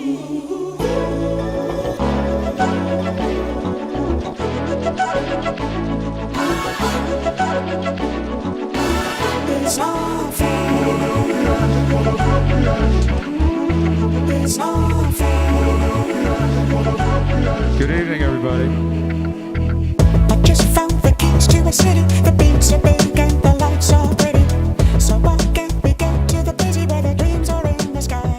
Good evening, everybody. I just found the keys to a city. The beats are big and the lights are pretty. So why can't we go to the busy where the dreams are in the sky?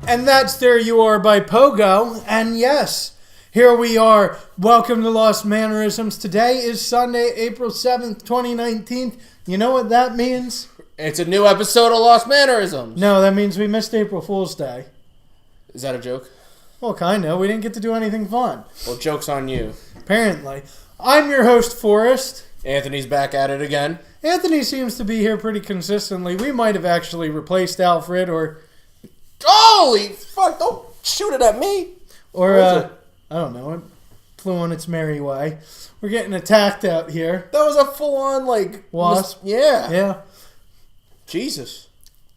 And that's There You Are by Pogo. And yes, here we are. Welcome to Lost Mannerisms. Today is Sunday, April 7th, 2019. You know what that means? It's a new episode of Lost Mannerisms. No, that means we missed April Fool's Day. Is that a joke? Well, kind of. We didn't get to do anything fun. Well, joke's on you. Apparently. I'm your host, Forrest. Anthony's back at it again. Anthony seems to be here pretty consistently. We might have actually replaced Alfred or... Holy fuck, don't shoot it at me. Or, What is it? I don't know. It flew on its merry way. We're getting attacked out here. That was a full-on, like... Wasp? Yeah. Yeah. Jesus.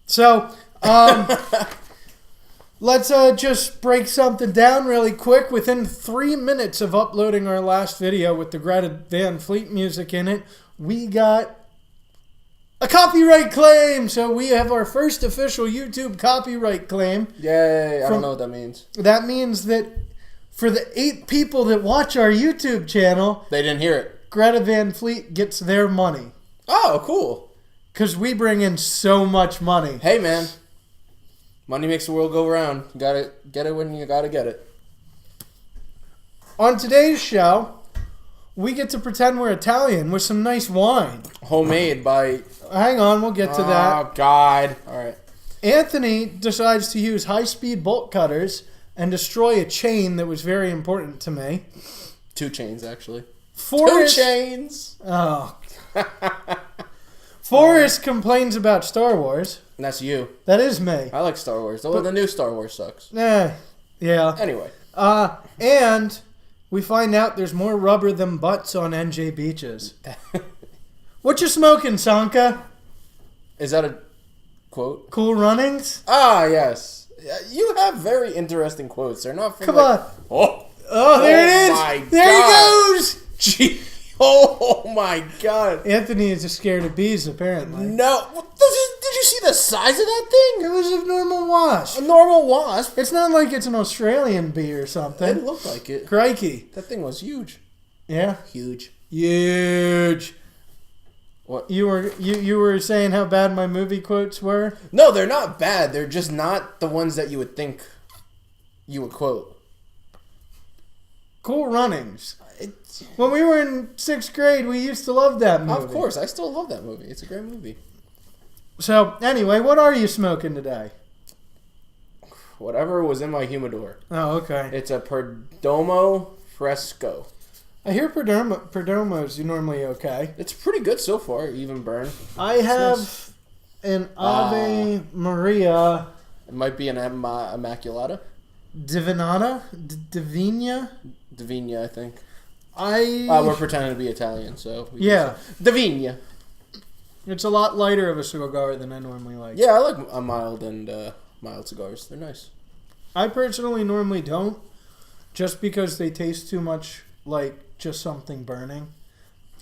So, let's just break something down really quick. Within 3 minutes of uploading our last video with the Greta Van Fleet music in it, we got a copyright claim. So we have our first official YouTube copyright claim. Yay, I don't know what that means. That means that for the 8 people that watch our YouTube channel, They didn't hear it. Greta Van Fleet gets their money. Oh, cool. Because we bring in so much money. Hey, man. Money makes the world go round. You gotta get it when you gotta get it. On today's show, we get to pretend we're Italian with some nice wine. Homemade by... Hang on, we'll get to that. Oh, God. All right. Anthony decides to use high-speed bolt cutters and destroy a chain that was very important to me. 2 chains, actually. Forrest, 2 chains! Oh. Forrest complains about Star Wars. And that's you. That is me. I like Star Wars. Though the new Star Wars sucks. Yeah. Anyway. And we find out there's more rubber than butts on NJ beaches. What you smoking, Sanka? Is that a quote? Cool Runnings? Ah, yes. You have very interesting quotes. They're not from Come like... on. Oh, There it is. My There God. he goes. Gee. Oh, my God. Anthony is just scared of bees, apparently. No. Did you see the size of that thing? It was a normal wasp. A normal wasp. It's not like it's an Australian bee or It something. looked like it. Crikey. That thing was huge. Yeah. Huge. Huge. What? You were saying how bad my movie quotes were? No, they're not bad. They're just not the ones that you would think you would quote. Cool Runnings. When we were in 6th grade, we used to love that movie. Of course. I still love that movie. It's a great movie. So, anyway, what are you smoking today? Whatever was in my humidor. Oh, okay. It's a Perdomo Fresco. I hear Perdomo's normally okay. It's pretty good so far, even burn. I have an Ave Maria It might be an Immaculata. Divinata? Divina? Divina, I think. We're pretending to be Italian, so... Yeah. Divina. It's a lot lighter of a cigar than I normally like. Yeah, I like a mild cigars. They're nice. I personally normally don't, just because they taste too much like just something burning.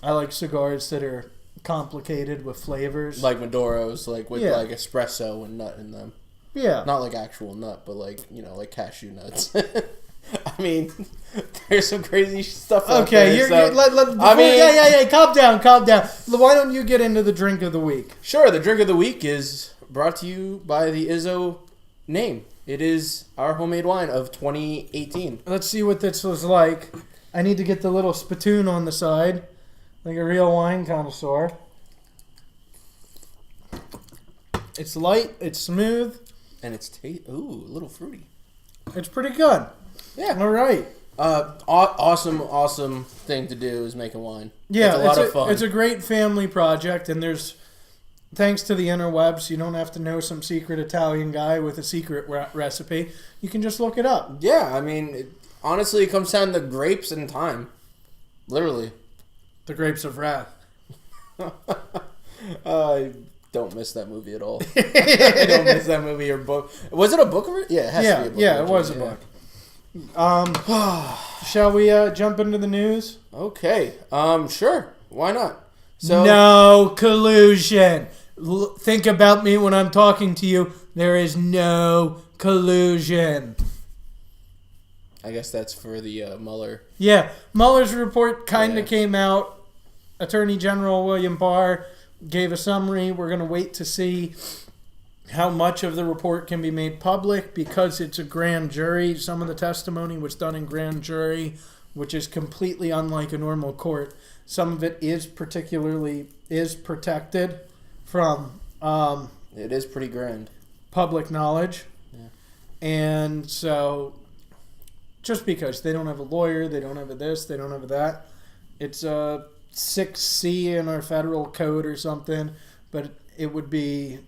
I like cigars that are complicated with flavors. Like Maduros, like with Yeah. like espresso and nut in them. Yeah. Not like actual nut, but like, like cashew nuts. I mean, there's some crazy stuff out Okay, there. yeah, calm down. Why don't you get into the drink of the week? Sure, the drink of the week is brought to you by the Izzo name. It is our homemade wine of 2018. Let's see what this was like. I need to get the little spittoon on the side, like a real wine connoisseur. It's light, it's smooth. And it's a little fruity. It's pretty good. Yeah. All right. Awesome thing to do is make a wine. Yeah, it's a lot of fun. It's a great family project, and there's, thanks to the interwebs, you don't have to know some secret Italian guy with a secret recipe. You can just look it up. Yeah, I mean, honestly, it comes down to grapes and time. Literally. The grapes of wrath. don't miss that movie at all. I don't miss that movie or book. Was it a book of it? Yeah, it has to be a book. Yeah, it was a book. Shall we jump into the news? Okay. Sure. Why not? So No collusion. Think about me when I'm talking to you. There is no collusion. I guess that's for the Mueller. Yeah, Mueller's report kind of came out. Attorney General William Barr gave a summary. We're going to wait to see how much of the report can be made public because it's a grand jury. Some of the testimony was done in grand jury, which is completely unlike a normal court. Some of it is protected from It is pretty grand. public knowledge. Yeah. And so just because they don't have a lawyer, they don't have a this, they don't have a that. It's a 6C in our federal code or something, but it would be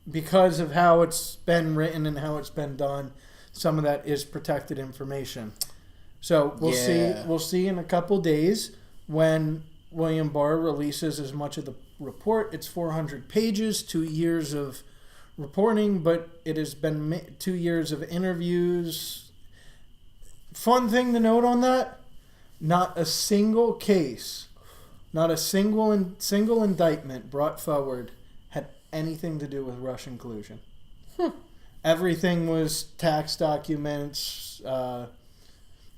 because of how it's been written and how it's been done, some of that is protected information. So we'll see in a couple days when William Barr releases as much of the report. It's 400 pages, 2 years of reporting, but it has been 2 years of interviews. Fun thing to note on that, not a single case, not a single indictment brought forward had anything to do with Russian collusion. Everything was tax documents,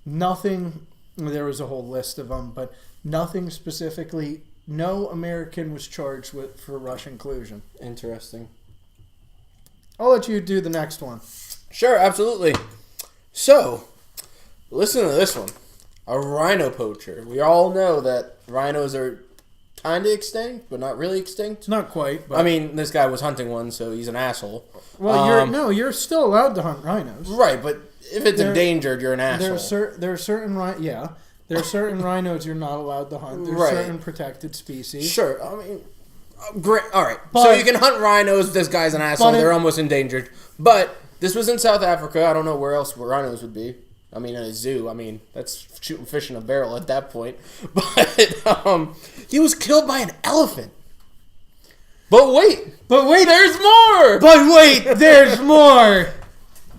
nothing, there was a whole list of them, but nothing specifically, no American was charged with for Russian collusion. Interesting. I'll let you do the next one. Sure, absolutely. So, listen to this one. A rhino poacher. We all know that rhinos are kind of extinct, but not really extinct. Not quite, but I mean, this guy was hunting one, so he's an asshole. well, you're still allowed to hunt rhinos. Right, but if it's There- endangered, you're an asshole. There are certain there are certain rhinos you're not allowed to hunt. There's Right. certain protected species. Sure, I mean, great. All right, so But- you can hunt rhinos. This guy's an asshole. But They're almost endangered. But this was in South Africa. I don't know where else rhinos would be. I mean, in a zoo. I mean, that's shooting fish in a barrel at that point. But he was killed by an elephant. But wait, there's more. But wait, there's more.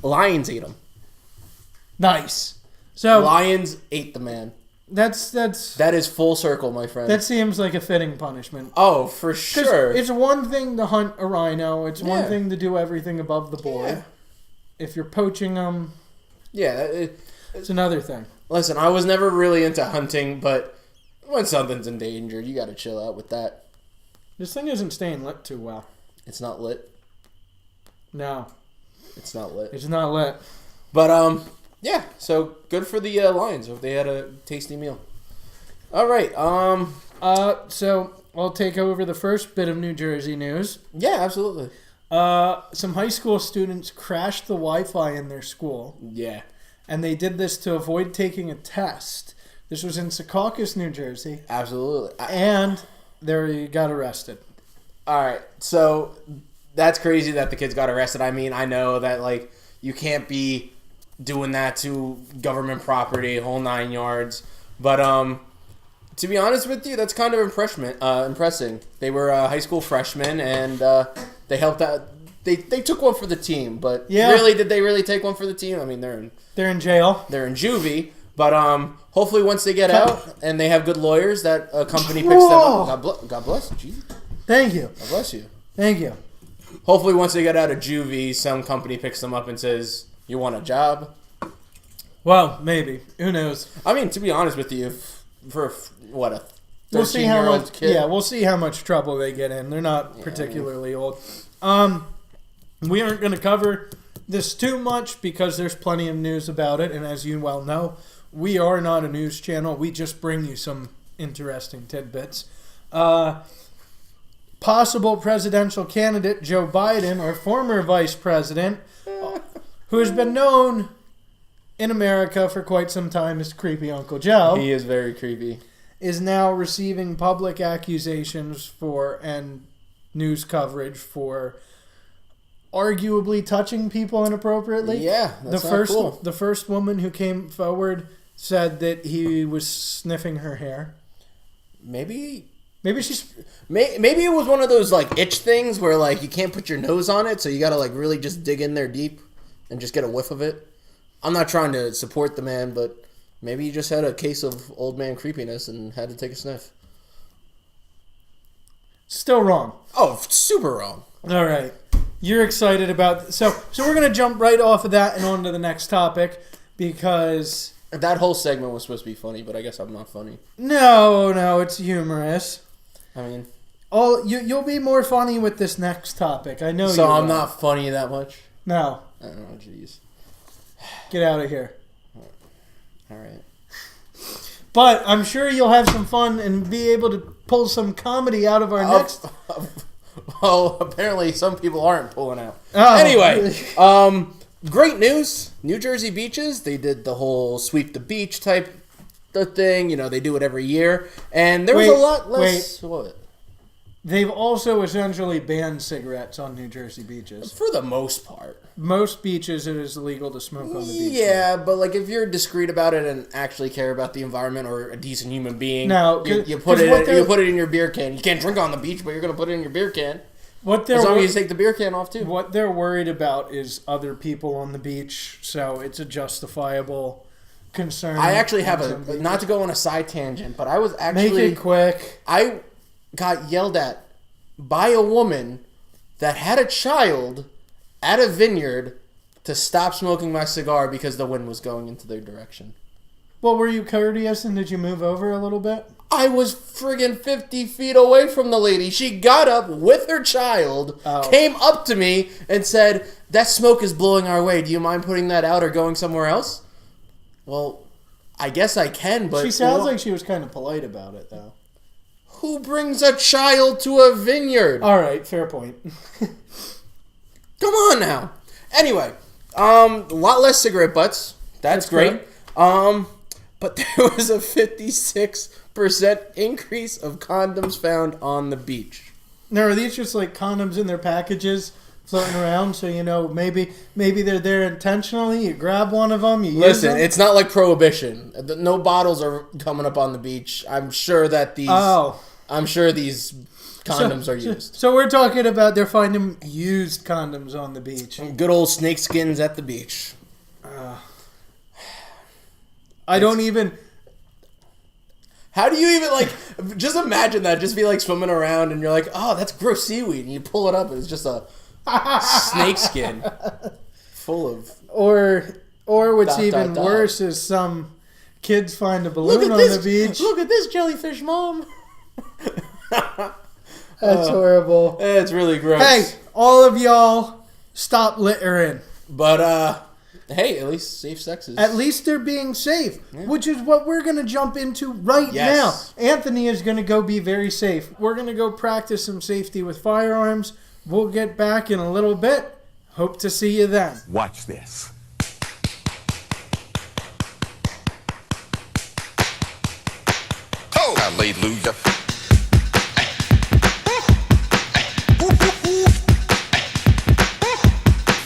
Lions ate him. Nice. So Lions ate the man. that's That is full circle, my friend. that seems like a fitting punishment. Oh, for 'Cause sure. It's one thing to hunt a rhino. It's one Yeah. thing to do everything above the board. Yeah. If you're poaching them, Yeah. it's another thing. Listen, I was never really into hunting, but when something's endangered, you gotta chill out with that. This thing isn't staying lit too well. It's not lit. No, It's not lit. it's not lit. But yeah. So good for the Lions. Hope they had a tasty meal. All right. So I'll take over the first bit of New Jersey news. Yeah, absolutely. Some high school students crashed the Wi-Fi in their school, Yeah. and they did this to avoid taking a test. This was in Secaucus, New Jersey, Absolutely. and they got arrested. All right. So that's crazy that the kids got arrested. I mean, I know that like you can't be doing that to government property, whole 9 yards. But to be honest with you, that's kind of impressing. They were high school freshmen, and they helped out. They took one for the team, but Yeah. really, did they really take one for the team? I mean, They're in jail. they're in juvie, but hopefully once they get out and they have good lawyers, that a company picks them up. God bless. Jesus. Thank you. God bless you. Thank you. Hopefully once they get out of juvie, some company picks them up and says, "You want a job?" Well, maybe. Who knows? I mean, to be honest with you, for what a We'll see how 13-year-old much. kid. Yeah, we'll see how much trouble they get in. They're not particularly old. We aren't going to cover this too much because there's plenty of news about it, and as you well know, we are not a news channel. We just bring you some interesting tidbits. Possible presidential candidate Joe Biden, our former vice president, who has been known in America for quite some time as Creepy Uncle Joe, He is very creepy. is now receiving public accusations for and news coverage for arguably touching people inappropriately. Yeah, that's not cool. The first woman who came forward said that he was sniffing her hair. Maybe Maybe she's... Maybe it was one of those like itch things where like you can't put your nose on it, so you gotta like really just dig in there deep and just get a whiff of it. I'm not trying to support the man, but maybe he just had a case of old man creepiness and had to take a sniff. Still wrong. Oh, super wrong. All right. You're excited about... So we're going to jump right off of that and on to the next topic because... That whole segment was supposed to be funny, but I guess I'm not funny. No, it's humorous. I mean... You'll be more funny with this next topic. I know you So I'm will. not funny that much? No. I don't know, jeez. Get out of here. All right. But I'm sure you'll have some fun and be able to pull some comedy out of our next... Well, apparently some people aren't pulling out. Oh. Anyway, great news. New Jersey beaches, they did the whole sweep the beach type of thing. You know, they do it every year. And there was a lot less... What? They've also essentially banned cigarettes on New Jersey beaches. For the most part. Most beaches, it is illegal to smoke on the beach. Yeah, but like if you're discreet about it and actually care about the environment or a decent human being, no, you put it in your beer can. You can't drink on the beach, but you're going to put it in your beer can. As long as you take the beer can off too. What they're worried about is other people on the beach, so it's a justifiable concern. I actually have not to go on a side tangent, but I was actually... Make it quick. I got yelled at by a woman that had a child at a vineyard to stop smoking my cigar because the wind was going into their direction. Well, were you courteous and did you move over a little bit? I was friggin' 50 feet away from the lady. She got up with her child, came up to me, and said, "That smoke is blowing our way. Do you mind putting that out or going somewhere else?" Well, I guess I can, but... She sounds like she was kind of polite about it, though. Who brings a child to a vineyard? All right, fair point. Come on now. Anyway, a lot less cigarette butts. That's great. But there was a 56% increase of condoms found on the beach. Now, are these just like condoms in their packages floating around? So, you know, maybe they're there intentionally. You grab one of them, you use them? It's not like Prohibition. No bottles are coming up on the beach. I'm sure that these... I'm sure these condoms are used. So we're talking about they're finding used condoms on the beach. Good old snake skins at the beach. I don't even... How do you even, like... Just imagine that. Just be, like, swimming around and you're like, oh, that's gross seaweed. And you pull it up and it's just a snake skin full of... Or what's even worse is some kids find a balloon on the beach. Look at this jellyfish, Mom. That's horrible. It's really gross. Hey, all of y'all, stop littering. But, hey, at least safe sex is... At least they're being safe, which is what we're going to jump into right now. Anthony is going to go be very safe. We're going to go practice some safety with firearms. We'll get back in a little bit. Hope to see you then. Watch this. Oh, hallelujah.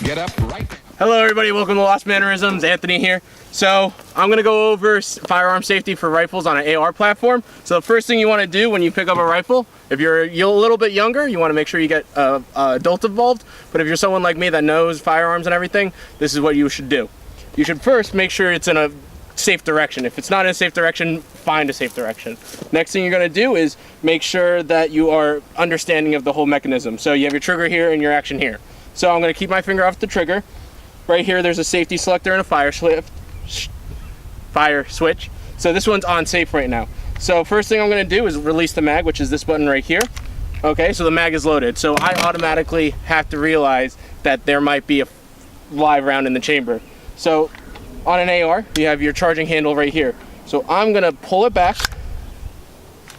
Get up right. Hello everybody, welcome to Lost Mannerisms. Anthony here. So I'm going to go over firearm safety for rifles on an AR platform. So the first thing you want to do when you pick up a rifle, if you're a little bit younger, you want to make sure you get adult involved. But if you're someone like me that knows firearms and everything, this is what you should do. You should first make sure it's in a safe direction. If it's not in a safe direction, find a safe direction. Next thing you're going to do is make sure that you are understanding of the whole mechanism. So you have your trigger here and your action here. So I'm going to keep my finger off the trigger. Right here, there's a safety selector and a fire switch. So this one's on safe right now. So first thing I'm going to do is release the mag, which is this button right here. Okay, so the mag is loaded. So I automatically have to realize that there might be a live round in the chamber. So on an AR, you have your charging handle right here. So I'm going to pull it back,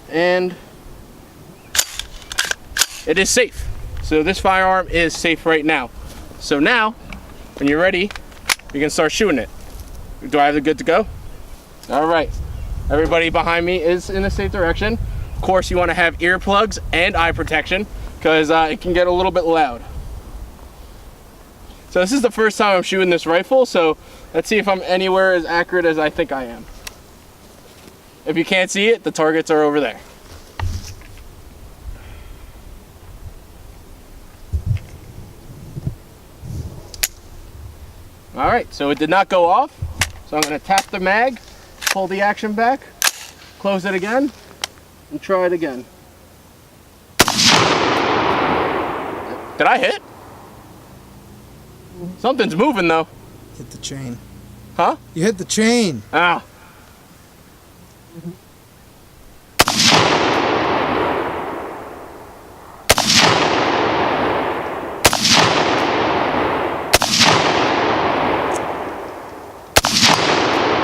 and it is safe. So this firearm is safe right now. So now, when you're ready, you can start shooting it. Do I have it good to go? All right. Everybody behind me is in the safe direction. Of course, you want to have earplugs and eye protection because it can get a little bit loud. So this is the first time I'm shooting this rifle, so let's see if I'm anywhere as accurate as I think I am. If you can't see it, the targets are over there. All right, so it did not go off. So I'm gonna tap the mag, pull the action back, close it again, and try it again. Did I hit? Something's moving though. Hit the chain. Huh? You hit the chain. Ah.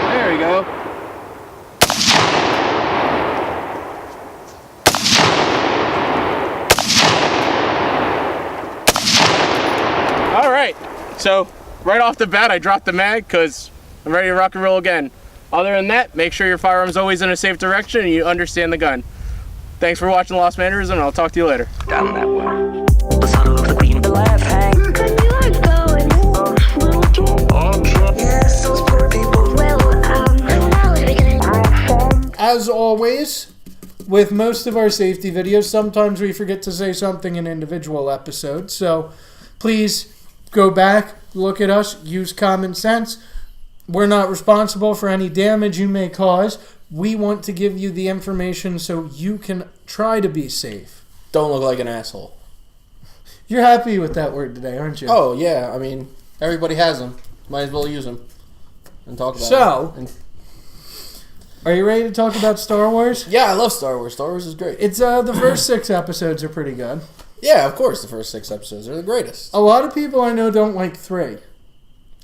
There we go. All right, so right off the bat, I dropped the mag because I'm ready to rock and roll again. Other than that, make sure your firearm's always in a safe direction and you understand the gun. Thanks for watching Lost Mannerism, and I'll talk to you later. Down that way. The son of the queen, the laugh hang. But you are going. Yes, those poor people. Well, now we're beginning. As always, with most of our safety videos, sometimes we forget to say something in individual episodes. So please go back, look at us, use common sense. We're not responsible for any damage you may cause. We want to give you the information so you can try to be safe. Don't look like an asshole. You're happy with that word today, aren't you? Oh, yeah. I mean, everybody has them. Might as well use them and talk about So, them. are you ready to talk about Star Wars? Yeah, I love Star Wars. Star Wars is great. It's the first 6 episodes are pretty good. Yeah, of course, the first 6 episodes are the greatest. A lot of people I know don't like 3.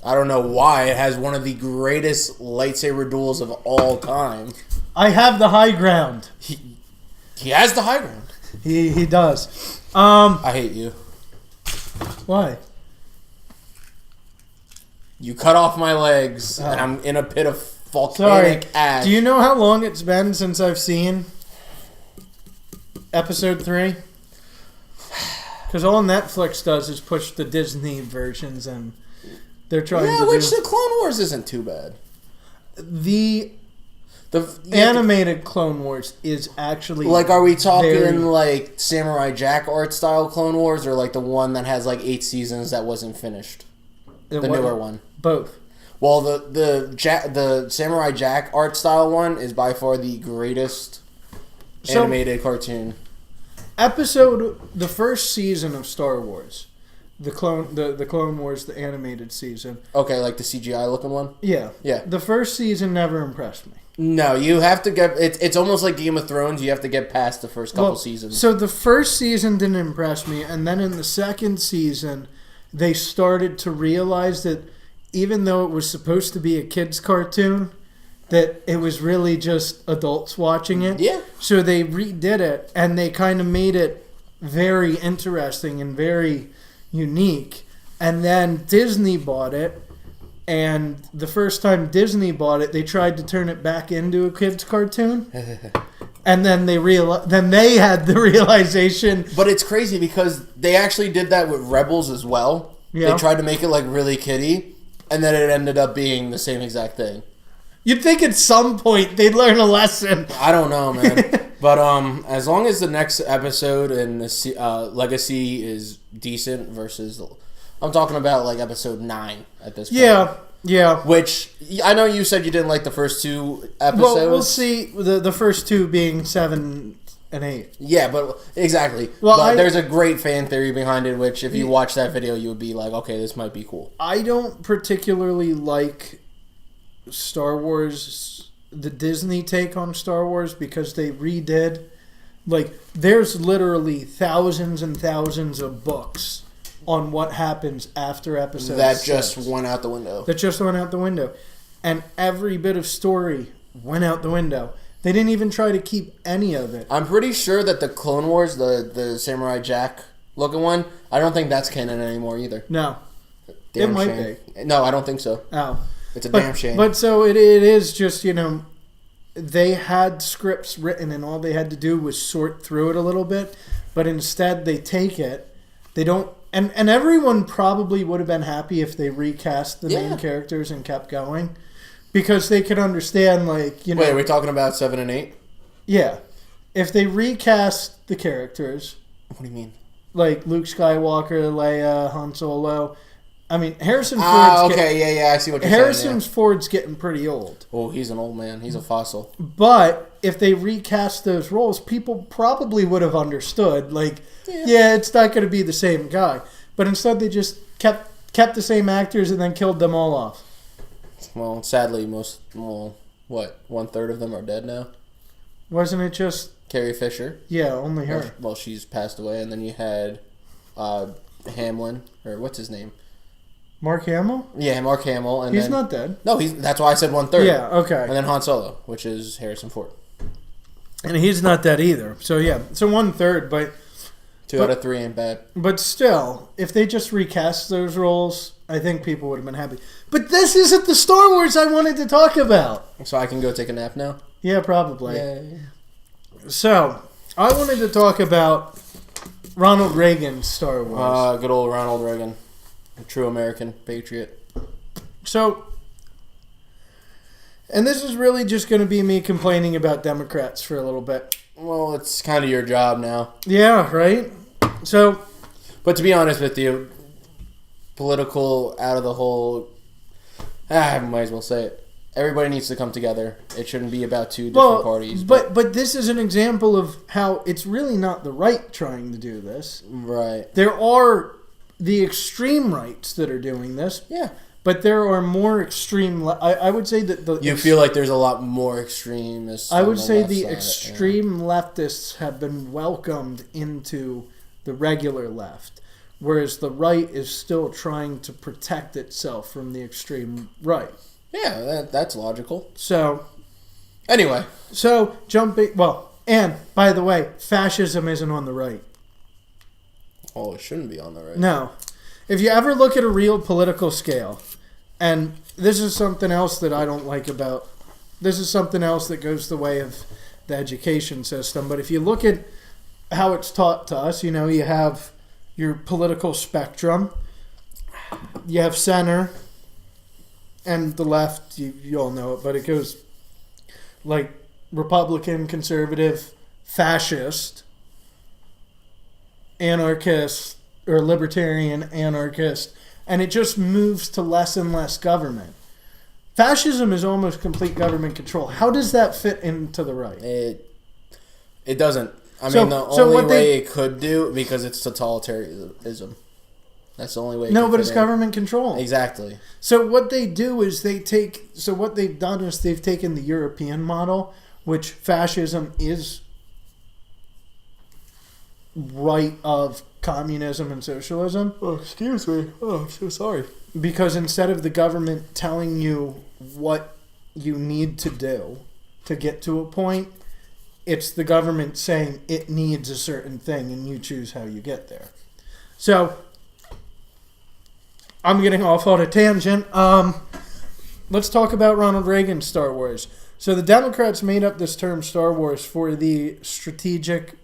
I don't know why. It has one of the greatest lightsaber duels of all time. I have the high ground. He has the high ground. He does. I hate you. Why? You cut off my legs, and I'm in a pit of volcanic ash. Do you know how long it's been since I've seen episode 3? Because all Netflix does is push the Disney versions, and they're trying to which do... the Clone Wars isn't too bad. The The animated Clone Wars is actually... Like, are we talking very- like Samurai Jack art style Clone Wars, or like the one that has like 8 seasons that wasn't finished? The newer one. Both. Well, the Samurai Jack art style one is by far the greatest animated cartoon. The first season of Star Wars, the Clone Wars, the animated season. Okay, like the CGI looking one? Yeah. Yeah. The first season never impressed me. No, you have to get... It's almost like Game of Thrones. You have to get past the first couple seasons. So the first season didn't impress me, and then in the second season, they started to realize that even though it was supposed to be a kid's cartoon, that it was really just adults watching it. Yeah. So they redid it, and they kind of made it very interesting and very unique. And then Disney bought it, and the first time Disney bought it, they tried to turn it back into a kid's cartoon. And then they had the realization. But it's crazy because they actually did that with Rebels as well. Yeah. They tried to make it like really kiddie, and then it ended up being the same exact thing. You'd think at some point they'd learn a lesson. I don't know, man. But as long as the next episode and the Legacy is decent versus... I'm talking about like episode 9 at this point. Yeah. Which, I know you said you didn't like the first 2 episodes. Well, we'll see. The first 2 being 7 and 8. Yeah, but exactly. Well, but there's a great fan theory behind it, which if you watch that video, you would be like, okay, this might be cool. I don't particularly like Star Wars, the Disney take on Star Wars, because they redid. Like, there's literally thousands and thousands of books on what happens after episode That 6. just went out the window. That just went out the window. And every bit of story went out the window. They didn't even try to keep any of it. I'm pretty sure that the Clone Wars, the Samurai Jack looking one, I don't think that's canon anymore either. No. Damn It might shame. No, I don't think so. Oh. It's a damn shame. But so it is just, they had scripts written and all they had to do was sort through it a little bit. But instead they take it. They don't... And everyone probably would have been happy if they recast the main characters and kept going. Because they could understand, like, Wait, are we talking about 7 and 8? Yeah. If they recast the characters... What do you mean? Like Luke Skywalker, Leia, Han Solo, I mean, Harrison Ford's I see what you're saying. Harrison's Ford's getting pretty old. Oh, he's an old man. He's a fossil. But if they recast those roles, people probably would have understood. Like, yeah it's not going to be the same guy. But instead, they just kept the same actors and then killed them all off. Well, sadly, 1/3 of them are dead now. Wasn't it just Carrie Fisher? Yeah, only her. Well, she's passed away, and then you had Hamlin, or what's his name? Mark Hamill? Yeah, Mark Hamill. And he's not dead. No, that's why I said 1/3. Yeah, okay. And then Han Solo, which is Harrison Ford. And he's not dead either. So, yeah, so 1/3, but... 2 out of 3 ain't bad. But still, if they just recast those roles, I think people would have been happy. But this isn't the Star Wars I wanted to talk about. So I can go take a nap now? Yeah, probably. Yay. So, I wanted to talk about Ronald Reagan's Star Wars. Good old Ronald Reagan. A true American patriot. So, and this is really just going to be me complaining about Democrats for a little bit. Well, it's kind of your job now. Yeah, right? So... But to be honest with you, political out of the whole... I might as well say it. Everybody needs to come together. It shouldn't be about 2 different parties. But this is an example of how it's really not the right trying to do this. Right. There are the extreme rights that are doing this. Yeah. But there are more extreme... I would say that the... You feel like there's a lot more extremists. I would say the extreme leftists have been welcomed into the regular left, whereas the right is still trying to protect itself from the extreme right. Yeah, that's logical. So... Anyway. So, jumping... Well, and, by the way, fascism isn't on the right. Oh, it shouldn't be on the right. No. If you ever look at a real political scale, and this is something else that I don't like about... This is something else that goes the way of the education system, but if you look at how it's taught to us, you know, you have your political spectrum, you have center, and the left, you all know it, but it goes like Republican, conservative, fascist, anarchist, or libertarian, anarchist, and it just moves to less and less government. Fascism is almost complete government control. How does that fit into the right? It doesn't. I mean, the only way it could do, because it's totalitarianism. That's the only way. No, but it's government control. Exactly. So what they do is what they've done is they've taken the European model, which fascism is right of communism and socialism. Oh, excuse me. Oh, I'm so sorry. Because instead of the government telling you what you need to do to get to a point, it's the government saying it needs a certain thing and you choose how you get there. So, I'm getting off on a tangent. Let's talk about Ronald Reagan's Star Wars. So the Democrats made up this term Star Wars for the strategic...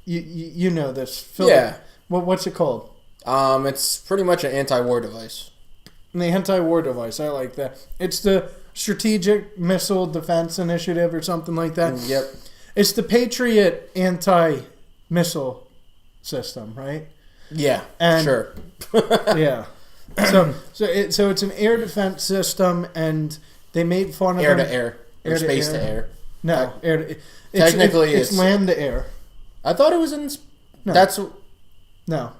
You know this. Yeah. What's it called? It's pretty much an anti-war device. The anti-war device. I like that. It's the Strategic Missile Defense Initiative or something like that. Yep. It's the Patriot anti-missile system, right? Yeah. And, sure. Yeah. So it's an air defense system, and they made fun of air them. To air. Or space to air. No, air to, technically it's land to air. I thought it was in. No. That's. No.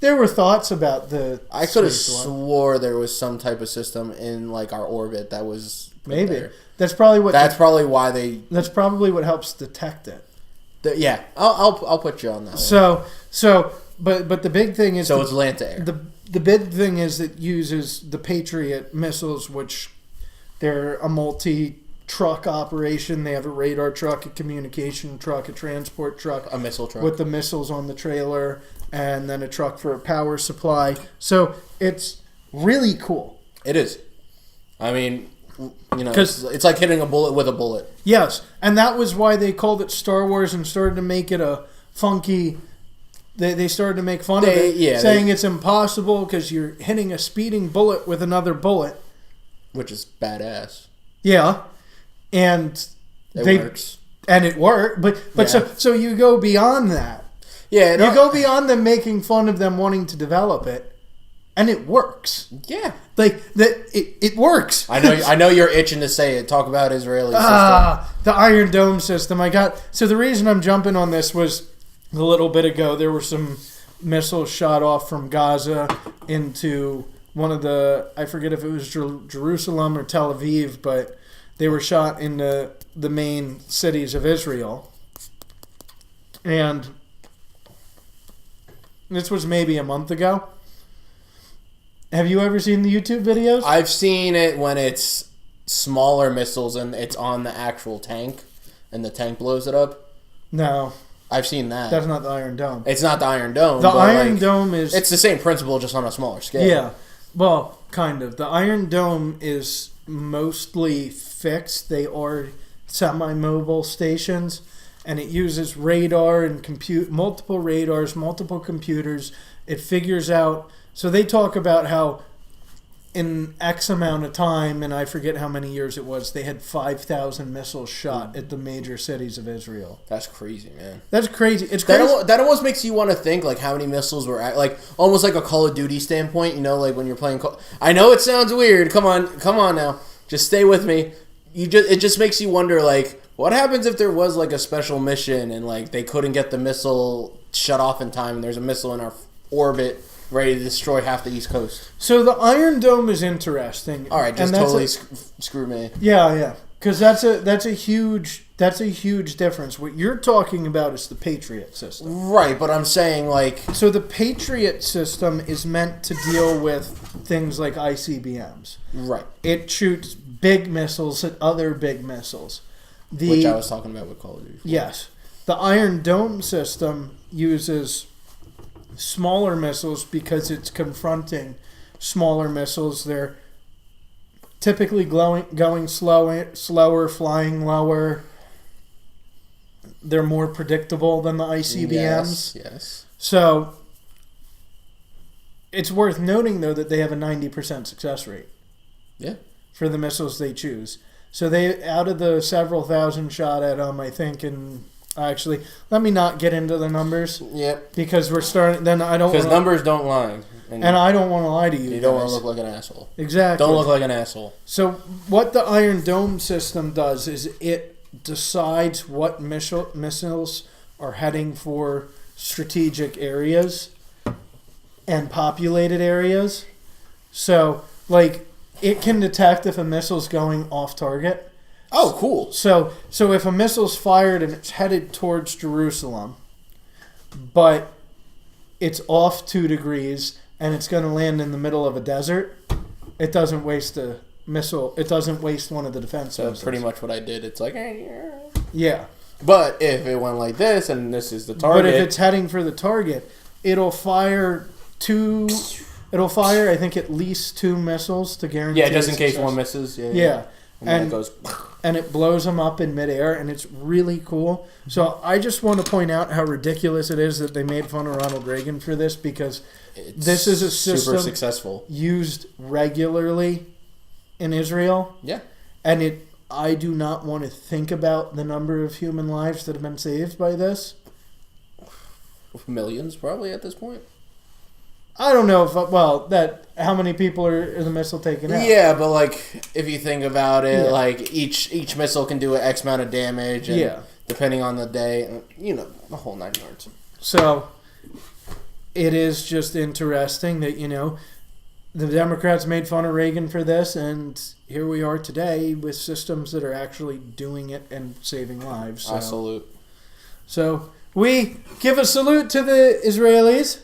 There were thoughts about the. I could have swore there was some type of system in like our orbit that was maybe there. That's probably what. That's probably why they. That's probably what helps detect it. Yeah, I'll put you on that. But the big thing is it's land to air. The big thing is it uses the Patriot missiles, which they're a multi-truck operation. They have a radar truck, a communication truck, a transport truck, a missile truck with the missiles on the trailer, and then a truck for a power supply. So it's really cool. It is. I mean, you know, it's like hitting a bullet with a bullet. Yes, and that was why they called it Star Wars and started to make it a funky... They started to make fun of it, saying it's impossible because you're hitting a speeding bullet with another bullet. Which is badass. Yeah, and it works. And it worked, but so you go beyond that. Yeah, you go beyond them making fun of them wanting to develop it. and it works. Yeah. Like it works. I know you're itching to say it. Talk about Israeli system. The Iron Dome system. So the reason I'm jumping on this was a little bit ago there were some missiles shot off from Gaza into one of the, I forget if it was Jerusalem or Tel Aviv, but they were shot in the main cities of Israel. And this was maybe a month ago. Have you ever seen the YouTube videos? I've seen it when it's smaller missiles and it's on the actual tank and the tank blows it up. No. I've seen that. That's not the Iron Dome. It's not the Iron Dome. The but Iron Dome is... It's the same principle, just on a smaller scale. Yeah. Well, kind of. The Iron Dome is mostly fixed. They are semi-mobile stations, and it uses radar and multiple radars, multiple computers. It figures out... So they talk about how in X amount of time, and I forget how many years it was, they had 5,000 missiles shot at the major cities of Israel. That's crazy, man. That's crazy. It's crazy. That almost makes you want to think, like, how many missiles were at, like, almost like a Call of Duty standpoint, you know, like when you're playing I know it sounds weird. Come on now. Just stay with me. It just makes you wonder, like, what happens if there was, like, a special mission and, like, they couldn't get the missile shut off in time and there's a missile in our orbit ready to destroy half the East Coast. So the Iron Dome is interesting. All right, just totally screw me. Yeah, because that's a huge difference. What you're talking about is the Patriot system, right? But I'm saying, like, so the Patriot system is meant to deal with things like ICBMs. Right. It shoots big missiles at other big missiles. Which I was talking about with Call of Duty. Yes, the Iron Dome system uses smaller missiles because it's confronting smaller missiles. They're typically going slower, flying lower. They're more predictable than the ICBMs. Yes. So it's worth noting, though, that they have a 90% success rate. Yeah. For the missiles they choose. So they, out of the several thousand shot at them, I think, actually, let me not get into the numbers. Yep. Because we're starting. Then I don't. Because numbers don't lie. And I don't want to lie to you. You don't want to look like an asshole. Exactly. Don't look like an asshole. So what the Iron Dome system does is it decides what missiles are heading for strategic areas and populated areas. So, like, it can detect if a missile's going off target. Oh, cool. So if a missile's fired and it's headed towards Jerusalem, but it's off 2 degrees and it's going to land in the middle of a desert, it doesn't waste a missile. It doesn't waste one of the defense missiles. That's pretty much what I did. It's like, yeah. But if it went like this and this is the target. But if it's heading for the target, it'll fire, I think, at least 2 missiles to guarantee. Yeah, just in case success. one misses. Yeah. And then it goes. And it blows them up in midair, and it's really cool. So I just want to point out how ridiculous it is that they made fun of Ronald Reagan for this, because this is a system super successful, used regularly in Israel. Yeah. And I do not want to think about the number of human lives that have been saved by this. Millions, probably, at this point. I don't know if how many people are the missile taking out? Yeah, but like if you think about it, like each missile can do an X amount of damage, and depending on the day, you know, the whole 9 yards. So it is just interesting that, you know, the Democrats made fun of Reagan for this, and here we are today with systems that are actually doing it and saving lives. So. I salute. So we give a salute to the Israelis.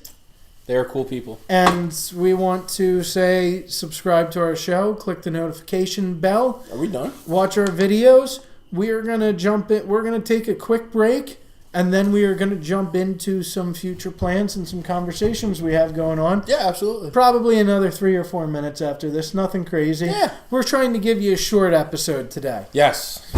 They're cool people. And we want to say subscribe to our show, click the notification bell. Are we done? Watch our videos. We are going to jump in. We're going to take a quick break, and then we are going to jump into some future plans and some conversations we have going on. Yeah, absolutely. Probably another 3 or 4 minutes after this. Nothing crazy. Yeah. We're trying to give you a short episode today. Yes.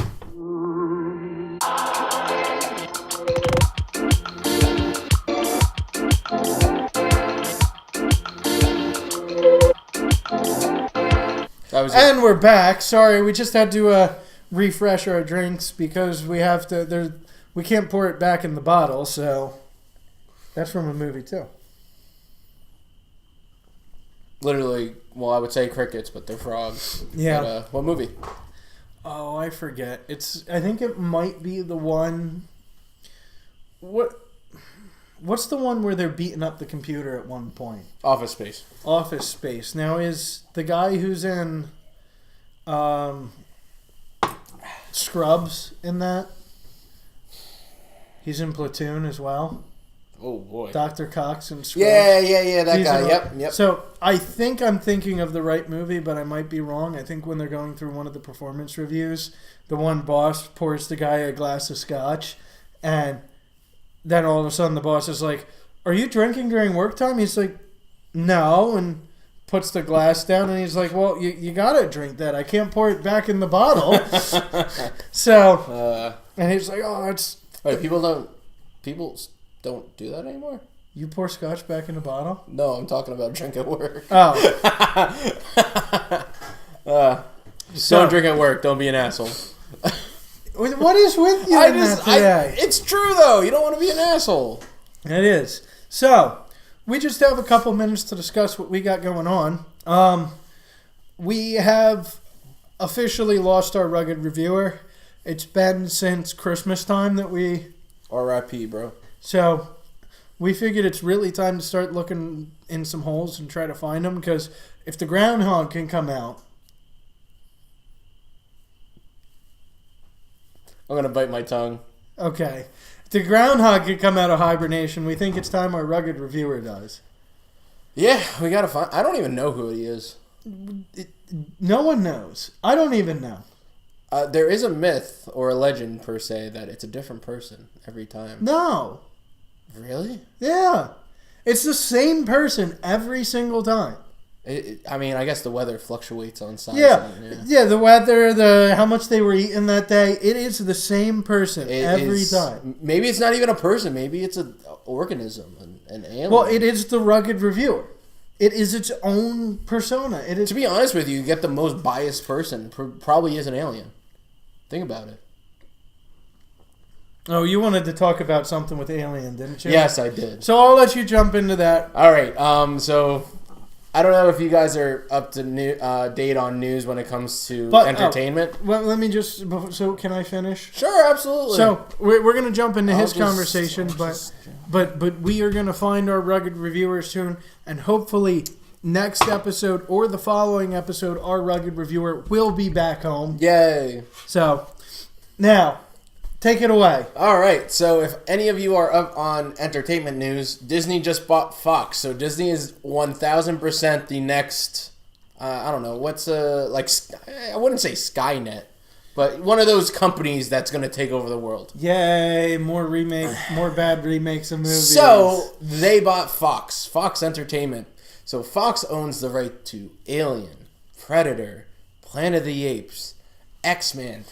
And we're back. Sorry, we just had to refresh our drinks because we have to. We can't pour it back in the bottle, so that's from a movie too. Literally, well, I would say crickets, but they're frogs. Yeah. But, what movie? Oh, I forget. I think it might be the one. What's the one where they're beating up the computer at one point? Office Space. Office Space. Now, is the guy who's in Scrubs in that? He's in Platoon as well. Oh boy. Dr. Cox in Scrubs. Yeah, that He's guy. in Yep. So I think I'm thinking of the right movie, but I might be wrong. I think when they're going through one of the performance reviews, the one boss pours the guy a glass of scotch, and then all of a sudden the boss is like, "Are you drinking during work time?" He's like, "No," and puts the glass down, and he's like, "Well, you gotta drink that. I can't pour it back in the bottle." So, and he's like, "Oh, it's." Wait, people don't do that anymore? You pour scotch back in the bottle? No, I'm talking about drink at work. Oh. Don't drink at work. Don't be an asshole. What is with you in that today? It's true, though. You don't want to be an asshole. It is. So, we just have a couple minutes to discuss what we got going on. We have officially lost our rugged reviewer. It's been since Christmas time that we... R.I.P., bro. So, we figured it's really time to start looking in some holes and try to find them, because if the groundhog can come out... I'm going to bite my tongue. Okay. If the groundhog can come out of hibernation, we think it's time our rugged reviewer does. Yeah, we got to find... I don't even know who he is. No one knows. I don't even know. There is a myth or a legend, per se, that it's a different person every time. No. Really? Yeah. It's the same person every single time. I mean, I guess the weather fluctuates on size. Yeah, the weather, how much they were eating that day. It is the same person every time. Maybe it's not even a person. Maybe it's an organism, an alien. Well, it is the rugged reviewer. It is its own persona. It is. To be honest with you, you get the most biased person. Probably is an alien. Think about it. Oh, you wanted to talk about something with Alien, didn't you? Yes, I did. So I'll let you jump into that. All right. So I don't know if you guys are up to date on news when it comes to entertainment. Well, let me just. So can I finish? Sure, absolutely. So we're going to jump into his I'll conversation, but we are going to find our rugged reviewer soon, and hopefully next episode or the following episode, our rugged reviewer will be back home. Yay! So now, take it away. All right. So if any of you are up on entertainment news, Disney just bought Fox. So Disney is 1,000% the next. I don't know what's I wouldn't say Skynet, but one of those companies that's going to take over the world. Yay! More bad remakes of movies. So they bought Fox Entertainment. So Fox owns the right to Alien, Predator, Planet of the Apes, X-Men,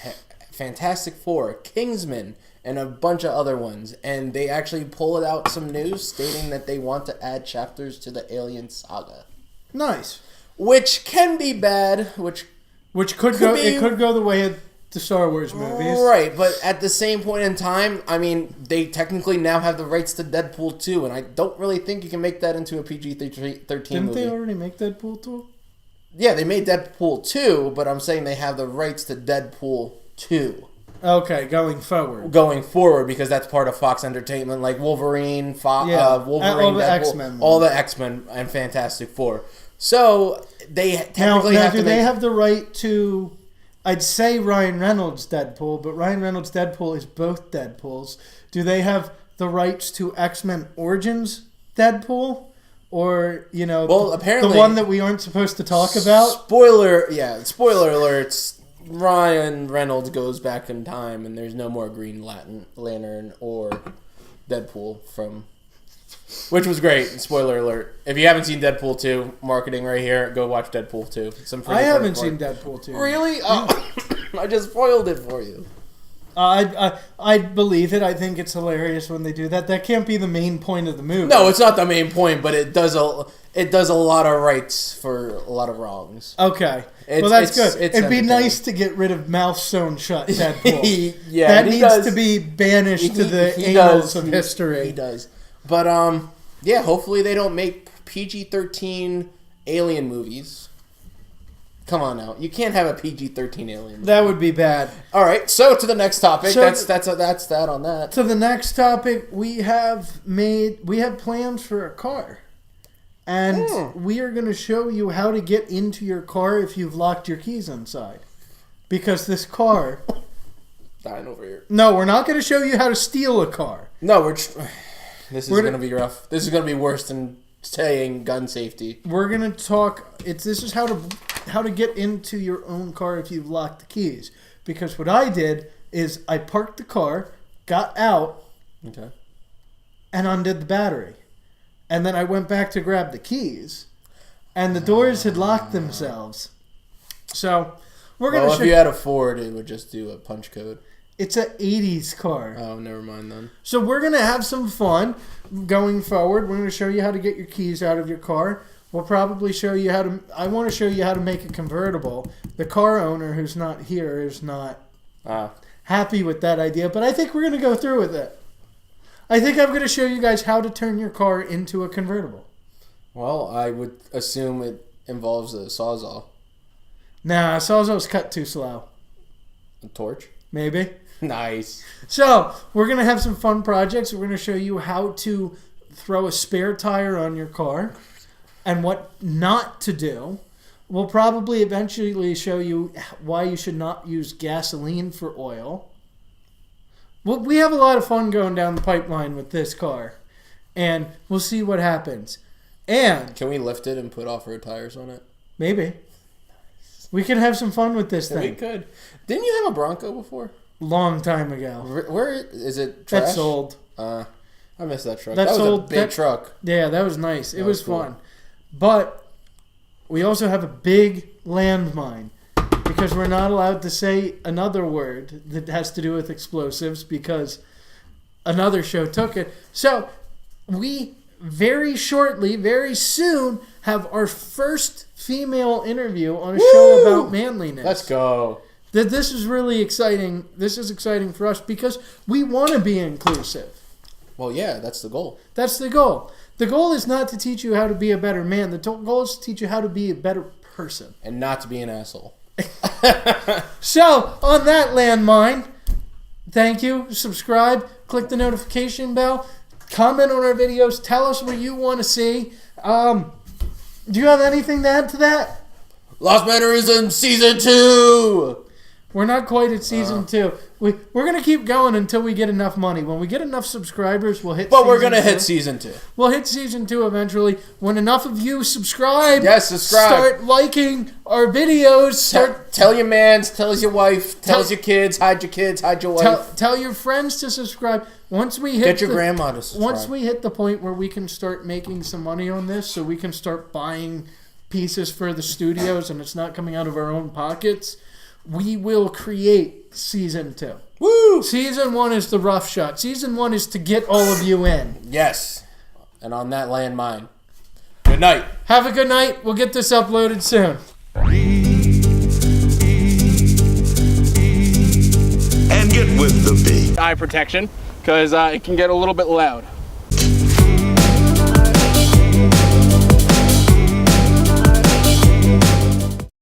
Fantastic Four, Kingsman, and a bunch of other ones. And they actually pulled out some news stating that they want to add chapters to the Alien saga. Nice. Which can be bad, which could go. It could go the way of the Star Wars movies. Right, but at the same point in time, I mean, they technically now have the rights to Deadpool 2, and I don't really think you can make that into a PG-13 movie. Didn't they already make Deadpool 2? Yeah, they made Deadpool 2, but I'm saying they have the rights to Deadpool 2. Okay, going forward. Going forward, because that's part of Fox Entertainment, like Wolverine, Wolverine, all the Deadpool, X-Men. All the X-Men and Fantastic Four. So, they technically have to do they have the right to... I'd say Ryan Reynolds' Deadpool, but Ryan Reynolds' Deadpool is both Deadpools. Do they have the rights to X-Men Origins Deadpool? Or, apparently, the one that we aren't supposed to talk about? Spoiler alerts. Ryan Reynolds goes back in time, and there's no more Green Lantern or Deadpool which was great. Spoiler alert. If you haven't seen Deadpool 2, marketing right here, go watch Deadpool 2. I haven't seen Deadpool 2. Really? Oh, I just spoiled it for you. I believe it. I think it's hilarious when they do that. That can't be the main point of the movie. No, it's not the main point, but it does a lot of rights for a lot of wrongs. Okay. Well, that's good. It'd be nice to get rid of mouth sewn shut Deadpool. That needs to be banished to the annals of history. He does. But, hopefully they don't make PG-13 alien movies. Come on now. You can't have a PG-13 alien movie. That would be bad. All right, so to the next topic. So that's that on that. To the next topic, we have plans for a car. And we are going to show you how to get into your car if you've locked your keys inside. Because this car... Dying over here. No, we're not going to show you how to steal a car. No, this is going to be rough. This is going to be worse than saying gun safety. We're going to talk... This is how to get into your own car if you've locked the keys. Because what I did is I parked the car, got out, and undid the battery. And then I went back to grab the keys, and the doors had locked themselves. So we're going to if you had a Ford, it would just do a punch code. It's an 80s car. Oh, never mind then. So we're going to have some fun going forward. We're going to show you how to get your keys out of your car. We'll probably show you how to... I want to show you how to make a convertible. The car owner who's not here is not happy with that idea, but I think we're going to go through with it. I think I'm going to show you guys how to turn your car into a convertible. Well, I would assume it involves a sawzall. Nah, Sawzall's cut too slow. A torch? Maybe. Nice. So, we're going to have some fun projects. We're going to show you how to throw a spare tire on your car and what not to do. We'll probably eventually show you why you should not use gasoline for oil. Well, we have a lot of fun going down the pipeline with this car, and we'll see what happens. And can we lift it and put off-road tires on it? Maybe. We can have some fun with this thing. We could. Didn't you have a Bronco before? Long time ago. Where is it? Trash? That's sold. I missed that truck. That was sold, a big truck. Yeah, that was nice. It was cool. fun. But we also have a big landmine. Because we're not allowed to say another word that has to do with explosives because another show took it. So we very shortly, very soon, have our first female interview on a show about manliness. Let's go. This is really exciting. This is exciting for us because we want to be inclusive. Well, yeah, that's the goal. That's the goal. The goal is not to teach you how to be a better man. The goal is to teach you how to be a better person. And not to be an asshole. So, on that landmine, thank you. Subscribe. Click the notification bell. Comment on our videos. Tell us what you want to see. Do you have anything to add to that? Lost Mannerisms Season 2! We're not quite at Season 2. We're going to keep going until we get enough money. When we get enough subscribers, we'll hit But we're going to hit Season 2. We'll hit Season 2 eventually. When enough of you subscribe. Yes, subscribe. Start liking our videos. Tell your mans, tell your wife, tell your kids, hide your wife. Tell your friends to subscribe. Once we hit Get your grandma to subscribe. Once we hit the point where we can start making some money on this, so we can start buying pieces for the studios and it's not coming out of our own pockets, we will create Season 2. Woo! Season 1 is the rough shot. Season 1 is to get all of you in. Yes. And on that landmine, good night. Have a good night. We'll get this uploaded soon. And get with the beat. Eye protection, because it can get a little bit loud.